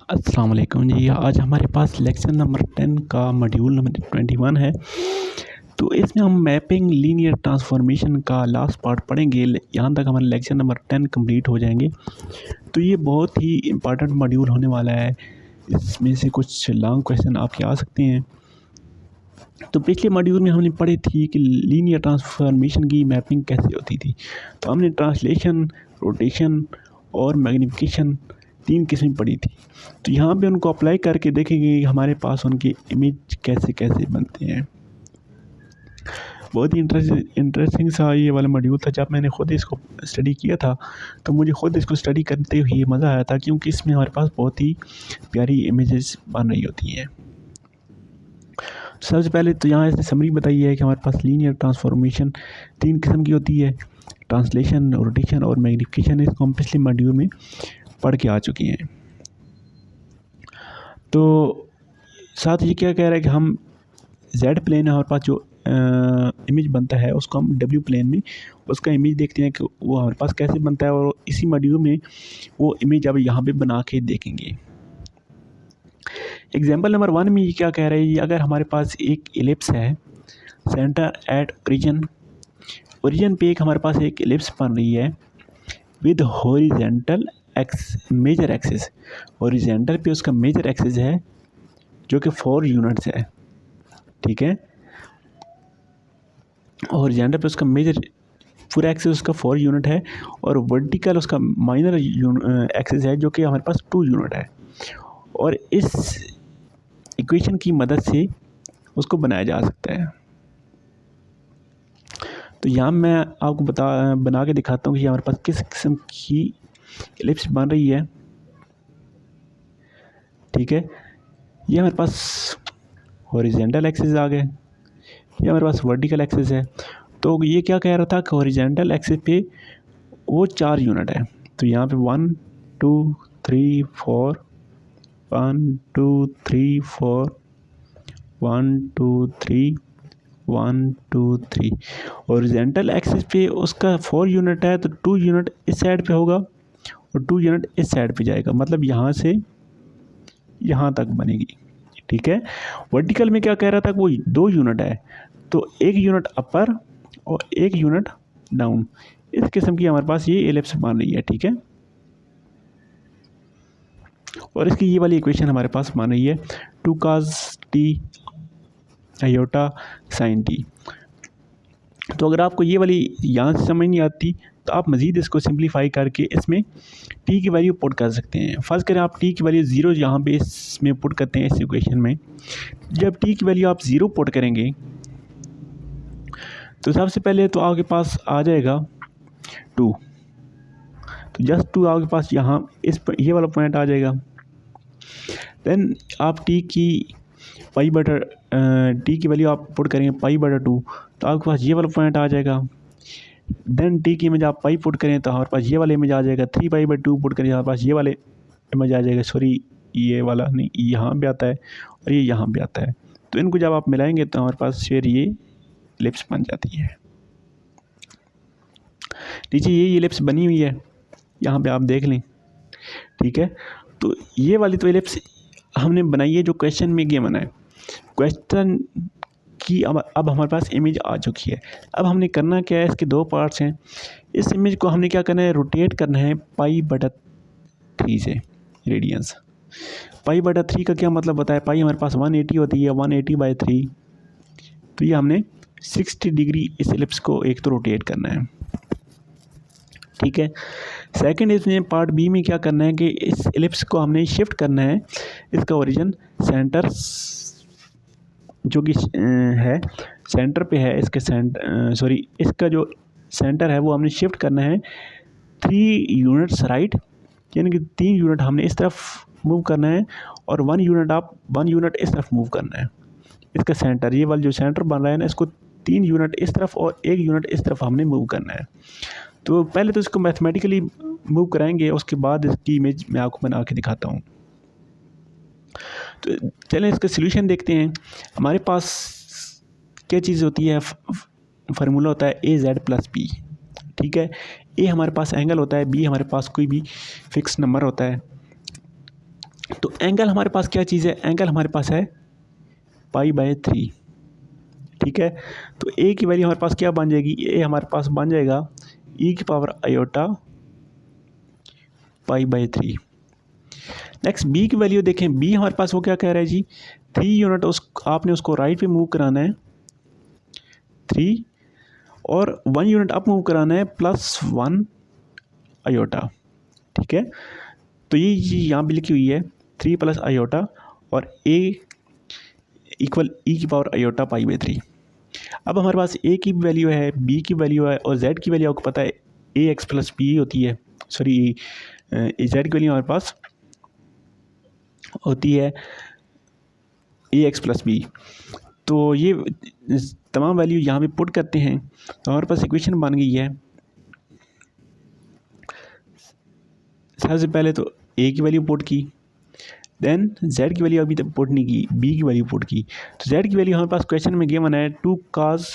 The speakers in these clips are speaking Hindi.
अस्सलाम वालेकुम जी। आज हमारे पास लेक्चर नंबर 10 का मॉड्यूल नंबर 21 है। तो इसमें हम मैपिंग लीनियर ट्रांसफॉर्मेशन का लास्ट पार्ट पढ़ेंगे। यहाँ तक हमारे लेक्चर नंबर 10 कंप्लीट हो जाएंगे। तो ये बहुत ही इम्पॉर्टेंट मॉड्यूल होने वाला है। इसमें से कुछ लॉन्ग क्वेश्चन आपके आ सकते हैं। तो पिछले मॉड्यूल में हमने पढ़ी थी कि लीनियर ट्रांसफॉर्मेशन की मैपिंग कैसे होती थी। तो हमने ट्रांसलेशन, रोटेशन और मैग्निफिकेशन 3 किस्में पढ़ी थी। तो यहाँ पे उनको अप्लाई करके देखेंगे कि हमारे पास उनके इमेज कैसे कैसे बनते हैं। बहुत ही इंटरेस्टिंग सा ये वाला मॉड्यूल था। जब मैंने ख़ुद इसको स्टडी किया था तो मुझे ख़ुद इसको स्टडी करते हुए मज़ा आया था, क्योंकि इसमें हमारे पास बहुत ही प्यारी इमेजेस बन रही होती हैं। सबसे पहले तो यहाँ इसने समरी बताई है कि हमारे पास लीनियर ट्रांसफॉर्मेशन 3 किस्म की होती है, ट्रांसलेशन, रोटेशन और मैग्निफिकेशन। इसको हम पिछले मॉड्यूल में पढ़ के आ चुके हैं। तो साथ ये क्या कह रहा है कि हम जेड प्लेन हमारे पास जो इमेज बनता है उसको हम डब्ल्यू प्लेन में उसका इमेज देखते हैं कि वो हमारे पास कैसे बनता है, और इसी मॉड्यूल में वो इमेज अब यहाँ पे बना के देखेंगे। एग्जाम्पल नंबर 1 में ये क्या कह रहा है, अगर हमारे पास एक एलिप्स है, सेंटर एट ओरिजिन पे एक हमारे पास एक एलिप्स बन रही है with horizontal major axis. Horizontal पे उसका मेजर एक्सिस है जो कि 4 यूनिट्स है, ठीक है। हॉरिजेंटल पे उसका मेजर पूरा एक्सिस उसका 4 यूनिट है, और वर्टिकल उसका माइनर एक्सिस है जो कि हमारे पास 2 यूनिट है। और इस इक्वेशन की मदद से उसको बनाया जा सकता है। तो यहाँ मैं आपको बना के दिखाता हूँ कि हमारे पास किस किस्म की एलिप्स बन रही है, ठीक है। ये हमारे पास हॉरिजेंटल एक्सिस आ गए, ये हमारे पास वर्टिकल एक्सिस है। तो ये क्या कह रहा था कि हॉरिजेंटल एक्सिस पे वो 4 यूनिट है। तो यहाँ पे 1 2 3 4 1 2 3 4 1 2 3 1 2 3। हॉरिजेंटल एक्सिस पे उसका 4 यूनिट है, तो 2 यूनिट इस साइड पे होगा और 2 यूनिट इस साइड पे जाएगा, मतलब यहाँ से यहाँ तक बनेगी, ठीक है। वर्टिकल में क्या कह रहा था कि वो 2 यूनिट है, तो 1 यूनिट अपर और 1 यूनिट डाउन। इस किस्म की हमारे पास ये एलिप्स बन रही है, ठीक है। और इसकी ये वाली इक्वेशन हमारे पास बन रही है 2 cos t iota sin t। तो अगर आपको ये वाली यहाँ से समझ नहीं आती तो आप मज़ीद इसको सिंप्लीफाई करके इसमें t की वैल्यू पुट कर सकते हैं। फर्स्ट करें आप t की वैल्यू 0 यहाँ पे इसमें पुट करते हैं इस इक्वेशन में। जब t की वैल्यू आप 0 पुट करेंगे तो सबसे पहले तो आपके पास आ जाएगा 2। तो जस्ट 2 आपके पास यहाँ ये वाला पॉइंट आ जाएगा। देन आप t की वैल्यू आप पुट करेंगे π/2, तो आपके पास ये वाला पॉइंट आ जाएगा। देन t की इमेज आप पाई पुट करें तो हमारे पास ये वाला इमेज आ जाएगा। 3π/2 पुट करें हमारे पास ये वाले इमेज आ जाएगा। सॉरी, ये वाला नहीं, यहाँ पे आता है और ये यहाँ पे आता है। तो इनको जब आप मिलाएंगे तो हमारे पास फिर ये एलिप्स बन जाती है। नीचे ये एलिप्स बनी हुई है, यहाँ पे आप देख लें, ठीक है। तो ये वाली तो एलिप्स हमने बनाई है जो क्वेश्चन में गिवन है। क्वेश्चन की अब हमारे पास इमेज आ चुकी है। अब हमने करना क्या है, इसके 2 पार्ट्स हैं। इस इमेज को हमने क्या करना है, रोटेट करना है π/3 से रेडियंस। π/3 का क्या मतलब होता है, पाई हमारे पास 180 होती है, 180/3। तो ये हमने 60 डिग्री इस एलिप्स को एक तो रोटेट करना है, ठीक है। सेकंड इसमें पार्ट बी में क्या करना है कि इस एलिप्स को हमने शिफ्ट करना है। इसका ओरिजिन सेंटर जो कि है सेंटर पे है, इसके इसका जो सेंटर है वो हमने शिफ्ट करना है 3 यूनिट्स राइट, यानी कि 3 यूनिट हमने इस तरफ मूव करना है और 1 यूनिट इस तरफ मूव करना है। इसका सेंटर, ये वाला जो सेंटर बन रहा है ना, इसको 3 यूनिट इस तरफ और 1 यूनिट इस तरफ हमने मूव करना है। तो पहले तो इसको मैथमेटिकली मूव कराएंगे, उसके बाद इसकी इमेज मैं आपको बना के दिखाता हूँ। तो चलें इसका सलूशन देखते हैं। हमारे पास क्या चीज़ होती है, फार्मूला होता है AZ + B, ठीक है। ए हमारे पास एंगल होता है, बी हमारे पास कोई भी फिक्स नंबर होता है। तो एंगल हमारे पास क्या चीज़ है, एंगल हमारे पास है π/3, ठीक है। तो ए की वैल्यू हमारे पास क्या बन जाएगी, ए हमारे पास बन जाएगा e⁻i π/3। नेक्स्ट बी की वैल्यू देखें, बी हमारे पास वो क्या कह रहा है जी, 3 यूनिट आपने उसको राइट पे मूव कराना है 3, और 1 यूनिट अप मूव कराना है +1 आयोटा, ठीक है। तो ये चीज़ यहाँ भी लिखी हुई है 3 + आयोटा और a = e⁻i π/3। अब हमारे पास a की वैल्यू है, b की वैल्यू है और z की वैल्यू आपको पता है ax + b होती है, सॉरी z की वैल्यू हमारे पास होती है ax + b। तो ये तमाम वैल्यू यहाँ पे पुट करते हैं तो हमारे पास इक्वेशन बन गई है। सबसे पहले तो a की वैल्यू पुट की, देन z की वैल्यू अभी तक पुट नहीं की, b की वैल्यू पुट की। तो z की वैल्यू हमारे पास क्वेश्चन में गिवन है 2 cos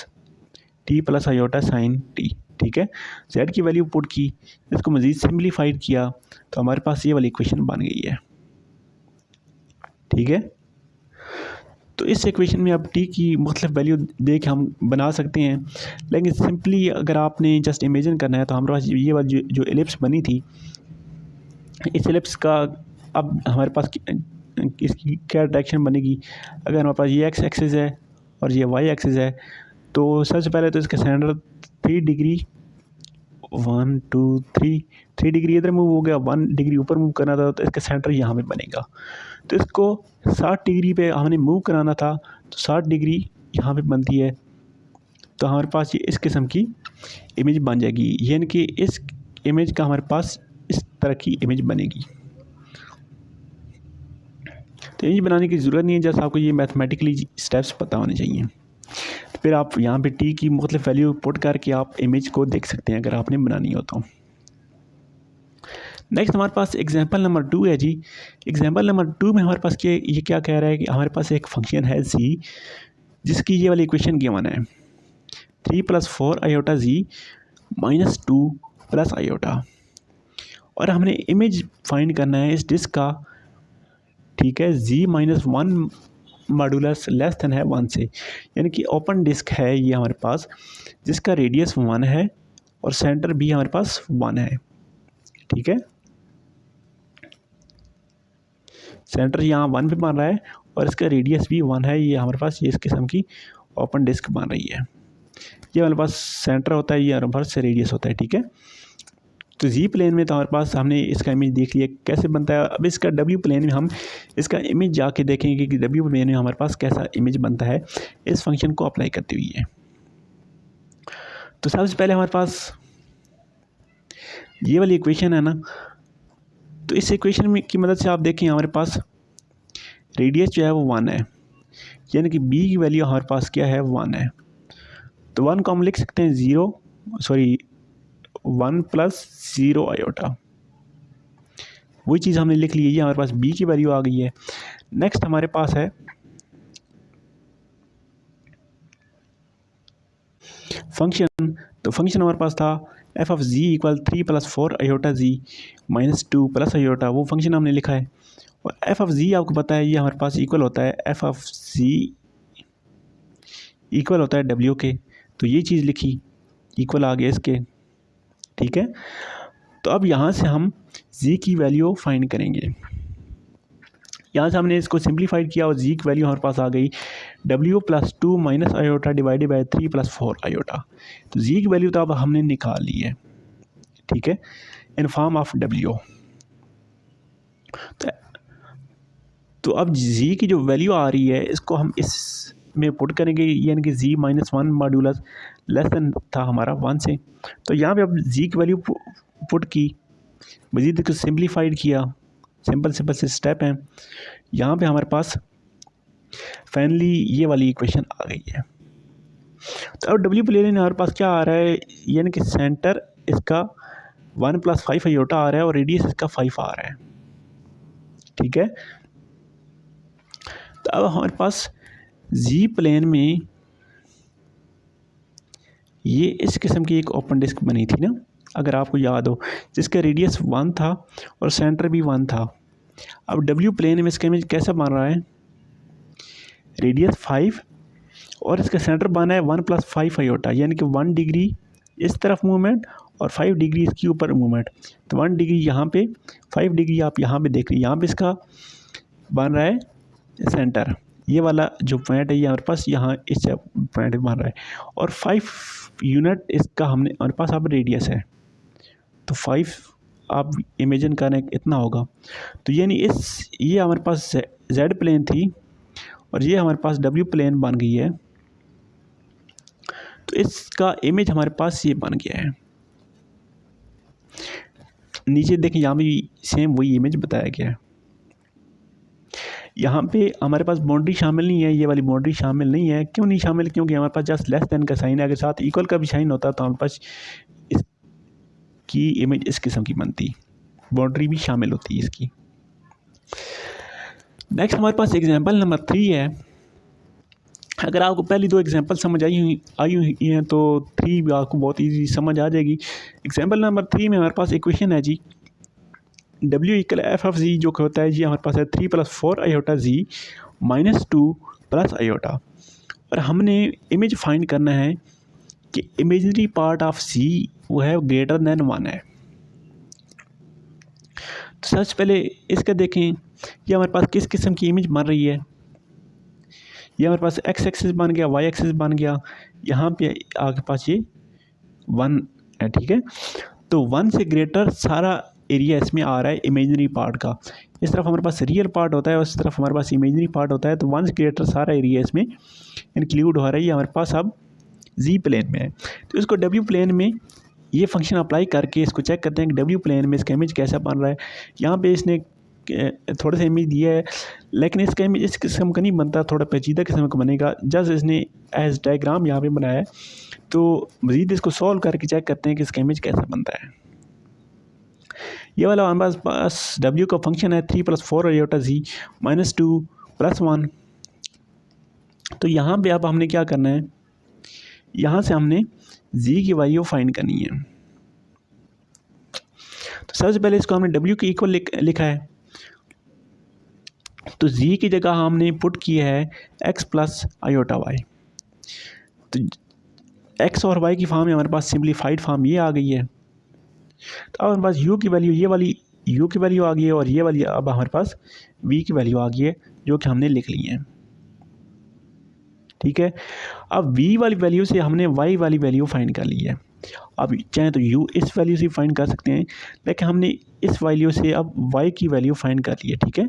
t + i sin t, ठीक है। z की वैल्यू पुट की, इसको मज़ीद सिंप्लीफाइड किया तो हमारे पास ये वाली इक्वेशन बन गई है, ठीक है। तो इस इक्वेशन में अब t की मुख्तलिफ वैल्यू दे के हम बना सकते हैं, लेकिन सिंपली अगर आपने जस्ट इमेजिन करना है तो हमारे पास ये वाली जो एलिप्स बनी थी, इस एलिप्स का अब हमारे पास इसकी क्या डायरेक्शन बनेगी। अगर हमारे पास ये x एक्सिस है और ये y एक्सिस है, तो सबसे पहले तो इसका सेंटर 3 डिग्री 1 2 3 डिग्री इधर मूव हो गया, 1 डिग्री ऊपर मूव करना था तो इसका सेंटर यहाँ पे बनेगा। तो इसको 60 डिग्री पे हमने मूव कराना था तो 60 डिग्री यहाँ पे बनती है, तो हमारे पास ये इस किस्म की इमेज बन जाएगी, यानी कि इस इमेज का हमारे पास इस तरह की इमेज बनेगी। तो इमेज बनाने की ज़रूरत नहीं है, जैसे आपको ये मैथमेटिकली स्टेप्स पता होने चाहिए। तो फिर आप यहाँ पे टी की मुख्तलिफ वैल्यू पुट करके आप इमेज को देख सकते हैं अगर आपने बनानी हो तो। नेक्स्ट हमारे पास एग्जांपल नंबर 2 है जी। एग्जांपल नंबर 2 में हमारे पास ये क्या कह रहा है कि हमारे पास एक फंक्शन है z, जिसकी ये वाली इक्वेशन गिवन है 3 + 4 आयोटा z -2 + आयोटा, और हमने इमेज फाइंड करना है इस डिस्क का, ठीक है। z -1 मॉडुलस लेस देन है 1 से, यानी कि ओपन डिस्क है ये हमारे पास, जिसका रेडियस 1 है और सेंटर भी हमारे पास 1 है, ठीक है। सेंटर यहाँ 1 पे बन रहा है और इसका रेडियस भी 1 है, ये हमारे पास ये इस किस्म की ओपन डिस्क बन रही है। ये हमारे पास सेंटर होता है, ये हमारे पास रेडियस होता है, ठीक है। तो जी प्लेन में तो हमारे पास हमने इसका इमेज देख लिया कैसे बनता है। अब इसका डब्ल्यू प्लेन में हम इसका इमेज जाके देखेंगे कि डब्ल्यू प्लेन में हमारे पास कैसा इमेज बनता है इस फंक्शन को अप्लाई करते हुए। तो सबसे पहले हमारे पास ये वाली इक्वेशन है ना, तो इस इक्वेशन में की मदद से आप देखें हमारे पास रेडियस जो है वो 1 है, यानी कि बी की वैल्यू हमारे पास क्या है 1 है। तो 1 को हम लिख सकते हैं 1 + 0 आयोटा, वही चीज़ हमने लिख ली है, ये हमारे पास b की वैल्यू आ गई है। नेक्स्ट हमारे पास है फंक्शन, तो फंक्शन हमारे पास था f(z) = 3 + 4 आयोटा z -2 + आयोटा, वो फंक्शन हमने लिखा है। और f(z) आपको पता है ये हमारे पास इक्वल होता है f(z) इक्वल होता है w के, तो ये चीज़ लिखी, इक्वल आ गया इसके, ठीक है। तो अब यहाँ से हम z की वैल्यू फाइंड करेंगे। यहाँ से हमने इसको सिंप्लीफाइड किया और z की वैल्यू हमारे पास आ गई w + 2 - iota divided by 3 + 4 iota. तो z की वैल्यू तो अब हमने निकाल ली है, ठीक है, इन फॉर्म ऑफ w। तो अब z की जो वैल्यू आ रही है इसको हम इस में पुट करेंगे, यानी कि z -1 मॉड्यूलस लेस देन था हमारा 1 से। तो यहाँ पे अब z की वैल्यू पुट की, मज़ीद इसको सिंप्लीफाइड किया, सिंपल से स्टेप हैं। यहाँ पे हमारे पास फाइनली ये वाली इक्वेशन आ गई है। तो अब डब्ल्यू प्लेन में हमारे पास क्या आ रहा है, यानी कि सेंटर इसका 1 + 5 आयोटा आ रहा है और रेडियस इसका 5 आ रहा है, ठीक है। तो अब हमारे पास जी प्लेन में ये इस किस्म की एक ओपन डिस्क बनी थी ना, अगर आपको याद हो, जिसका रेडियस 1 था और सेंटर भी 1 था। अब डब्ल्यू प्लेन में इसका इमेज कैसा बन रहा है, रेडियस 5 और इसका सेंटर बना है 1 + 5 आयोटा, यानी कि 1 डिग्री इस तरफ मूवमेंट और 5 डिग्री इसके ऊपर मूवमेंट। तो 1 डिग्री यहाँ पे, 5 डिग्री आप यहाँ पे देख रही हैं, यहाँ पे इसका बन रहा है सेंटर, ये वाला जो पॉइंट है ये हमारे पास यहाँ इस पॉइंट बन रहा है, और 5 यूनिट इसका हमने हमारे पास अब रेडियस है, तो 5 आप इमेजिन करें इतना होगा। तो यानी ये हमारे पास जेड प्लेन थी और ये हमारे पास डब्ल्यू प्लेन बन गई है, तो इसका इमेज हमारे पास ये बन गया है। नीचे देखें, यहाँ भी सेम वही इमेज बताया गया है। यहाँ पे हमारे पास बाउंड्री शामिल नहीं है, ये वाली बाउंड्री शामिल नहीं है। क्यों नहीं शामिल, क्योंकि हमारे पास जस्ट लेस देन का साइन है, अगर साथ इक्वल का भी साइन होता तो हमारे पास इसकी इमेज इस किस्म की बनती, बाउंड्री भी शामिल होती है इसकी। नेक्स्ट हमारे पास एग्जांपल नंबर 3 है। अगर आपको पहली 2 एग्जांपल समझ आई हुई हैं तो 3 भी आपको बहुत इजी समझ आ जाएगी। एग्जांपल नंबर 3 में हमारे पास इक्वेशन है जी, W = f(z) जो होता है जी हमारे पास है 3 + 4 आयोटा z -2 + आयोटा, और हमने इमेज फाइंड करना है कि इमेजनरी पार्ट ऑफ z वो है ग्रेटर देन 1 है। तो सबसे पहले इसका देखें, ये हमारे पास किस किस्म की इमेज बन रही है। ये हमारे पास x एक्सिस बन गया, y एक्सिस बन गया, यहाँ पे आपके पास ये 1 है, ठीक है। तो 1 से ग्रेटर सारा एरिया इसमें आ रहा है इमेजनरी पार्ट का। इस तरफ हमारे पास रियल पार्ट होता है, उस तरफ हमारे पास इमेजनरी पार्ट होता है, तो 1 से ग्रेटर सारा एरिया इसमें इंक्लूड हो रहा है। ये हमारे पास अब जी प्लेन में है, तो इसको डब्ल्यू प्लेन में ये फंक्शन अप्लाई करके इसको चेक करते हैं कि डब्ल्यू प्लेन में इसका इमेज कैसा बन रहा है। यहाँ पे इसने थोड़ा सा इमेज दिया है, लेकिन इसका इमेज इस किस्म का नहीं बनता, थोड़ा पेचीदा किस्म का बनेगा। जस्ट इसने एज डायग्राम यहाँ पे बनाया है, तो मज़ीद इसको सॉल्व करके चेक करते हैं कि इसका इमेज कैसा बनता है। ये वाला हमारे पास W का फंक्शन है 3 + 4 आयोटा z -2 + 1। तो यहाँ पे अब हमने क्या करना है, यहाँ से हमने z की वैल्यू फाइंड करनी है। तो सबसे पहले इसको हमने W के इक्वल लिखा है, तो z की जगह हमने पुट किया है x + आयोटा y। तो x और y की फॉर्म में हमारे पास सिंप्लीफाइड फॉर्म ये आ गई है। तो अब हमारे पास u की वैल्यू, ये वाली u की वैल्यू आ गई है, और ये वाली अब हमारे पास v की वैल्यू आ गई है, जो कि हमने लिख ली है, ठीक है। अब v वाली वैल्यू से हमने y वाली वैल्यू फाइंड कर ली है। अब चाहे तो u इस वैल्यू से फाइंड कर सकते हैं, लेकिन हमने इस वैल्यू से अब y की वैल्यू फाइंड कर ली है, ठीक है।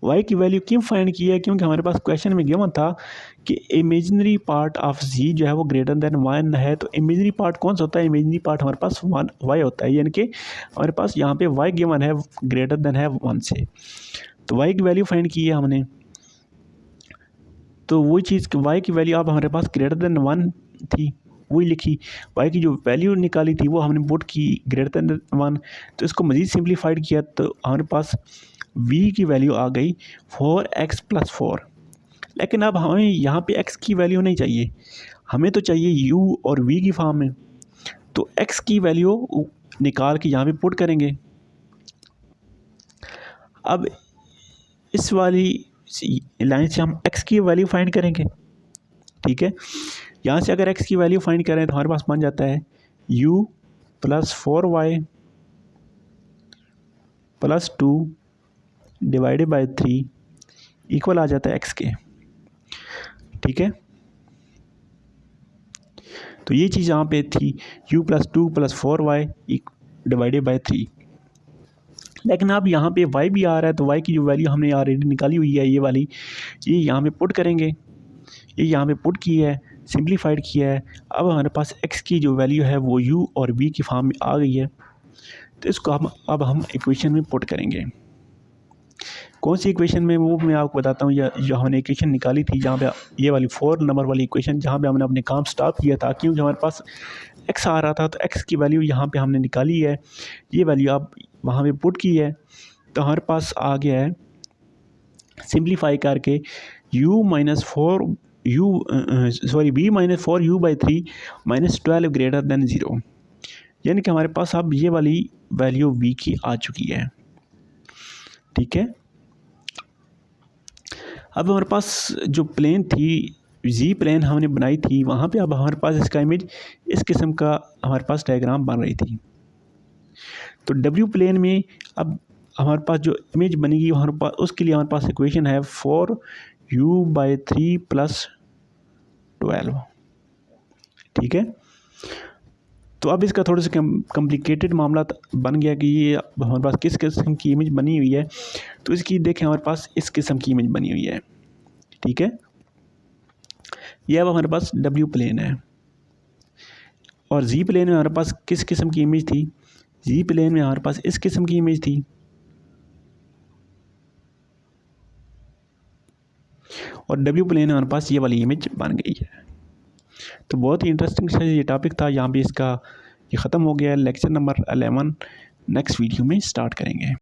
y की वैल्यू क्यों फाइंड की है, क्योंकि हमारे पास क्वेश्चन में गिवन था कि इमेजिनरी पार्ट ऑफ z जो है वो ग्रेटर देन 1 है। तो इमेजिनरी पार्ट कौन सा होता है, इमेजिनरी पार्ट हमारे पास y होता है, यानी कि हमारे पास यहाँ पे y गिवन है ग्रेटर देन है 1 से। तो y की वैल्यू फाइंड की है हमने, तो वही चीज़ y की वैल्यू अब हमारे पास ग्रेटर देन 1 थी, वही लिखी। y की जो वैल्यू निकाली थी वो हमने पुट की ग्रेटर देन 1। तो इसको मज़ीद सिंप्लीफाइड किया तो हमारे पास v की वैल्यू आ गई 4x + 4। लेकिन अब हमें यहाँ पे x की वैल्यू नहीं चाहिए, हमें तो चाहिए u और v की फॉर्म में। तो x की वैल्यू निकाल के यहाँ पे पुट करेंगे। अब इस वाली लाइन से हम x की वैल्यू फाइंड करेंगे, ठीक है। यहाँ से अगर x की वैल्यू फाइंड करें तो हमारे पास बन जाता है u + 4y + 2 / 3 इक्वल आ जाता है x के, ठीक है। तो ये चीज़ यहाँ पे थी u + 2 + 4y / 3। लेकिन अब यहाँ पे y भी आ रहा है, तो y की जो वैल्यू हमने ऑलरेडी निकाली हुई है, ये वाली, ये यहाँ पे पुट करेंगे। ये यहाँ पे पुट की है, सिंप्लीफाइड किया है। अब हमारे पास x की जो वैल्यू है वो u और v की फॉर्म में आ गई है। तो इसको हम इक्वेशन में पुट करेंगे। कौन सी इक्वेशन में, वो मैं आपको बताता हूँ। या जो हमने इक्वेशन निकाली थी, जहाँ पे ये वाली 4 नंबर वाली इक्वेशन, जहाँ पे हमने अपने काम स्टॉप किया था, क्योंकि हमारे पास x आ रहा था, तो x की वैल्यू यहाँ पे हमने निकाली है। ये वैल्यू आप वहाँ पे पुट की है, तो हमारे पास आ गया है सिंप्लीफाई करके v - 4u/3 -12 ग्रेटर देन 0, यानी कि हमारे पास अब ये वाली वैल्यू v की आ चुकी है। ठीक है। अब हमारे पास जो प्लेन थी, जी प्लेन हमने बनाई थी, वहाँ पे अब हमारे पास इसका इमेज इस किस्म का हमारे पास डायग्राम बन रही थी। तो डब्ल्यू प्लेन में अब हमारे पास जो इमेज बनेगी हमारे पास, उसके लिए हमारे पास इक्वेशन है 4u/3 + 12, ठीक है। तो अब इसका थोड़ा सा कॉम्प्लिकेटेड मामला बन गया कि ये हमारे पास किस किस्म की इमेज बनी हुई है। तो इसकी देखें हमारे पास इस किस्म की इमेज बनी हुई है, ठीक है। ये अब हमारे पास डब्ल्यू प्लेन है और जी प्लेन में हमारे पास किस किस्म की इमेज थी, जी प्लेन में हमारे पास इस किस्म की इमेज थी और डब्ल्यू प्लेन में हमारे पास ये वाली इमेज बन गई है। तो बहुत ही इंटरेस्टिंग सा ये टॉपिक था। यहाँ पे इसका ये ख़त्म हो गया है। लेक्चर नंबर 11 नेक्स्ट वीडियो में स्टार्ट करेंगे।